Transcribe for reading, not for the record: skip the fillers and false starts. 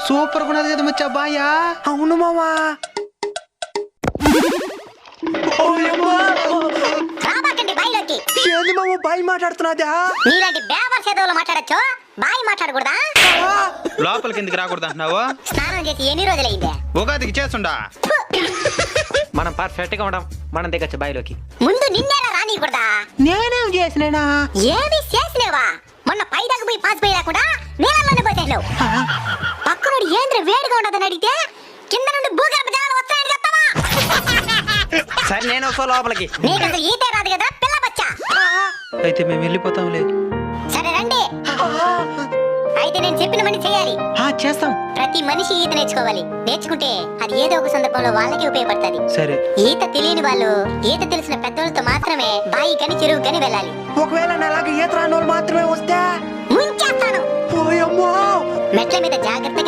Super గా ఉన్నది కదా మచ్చా బాయా. అవును మావా. రాబాకండి బాయిలోకి. ఏంది మామ బాయ్ మాట్లాడుతున్నాదా? మీలాంటి బేవర్ సేదవులు మాట్లాడచ్చు, బాయి మాట్లాడకూడదా? లోపలికి ఎందుకు రాకూడదు అంటున్నావు? స్నానం చేసి ఎన్ని రోజులైందే? ఉగాదికి చేస్తుండా. మనం పర్ఫెక్ట్ గా ఉండం, మనం దిగచ్చు బాయిలోకి. ముందు నిన్నేలా రానియకూడదా? నేనేం చేసినా? ఏమి చేసినేవా? మొన్న పై దాకా పోయి పాస్ పోయి రాకుండా నీళ్ళలోనే పోతేసావు. పక్కనోడు ఏంద్ర వేడిగా ఉండదని అడిగితే కింద నుండి భూగర్భ జలాలు వస్తాయని చెప్తావా? సరే నేను వస్తా లోపలికి. నీకు అసలు ఈతే రాదు కదా పిల్ల బచ్చా. అయితే మేము వెళ్ళిపోతాంలే. సరే రండి. అయితే నేను చెప్పిన పని చేయాలి. చేస్తాం. ప్రతి మనిషి ఈత నేర్చుకోవాలి. నేర్చుకుంటే అది ఏదో ఒక సందర్భంలో వాళ్ళకి ఉపయోగపడుతుంది. సరే. ఈత తెలియని వాళ్ళు ఈత తెలిసిన పెద్దోళ్ళతో మాత్రమే బాయి కని చెరువు కని వెళ్ళాలి. ఒకవేళ నాలాగా ఈత రాని వాళ్ళు మాత్రమే వస్తే ముంచేస్తాను. పోయమ్మో. మెట్ల మీద జాగ్రత్తగా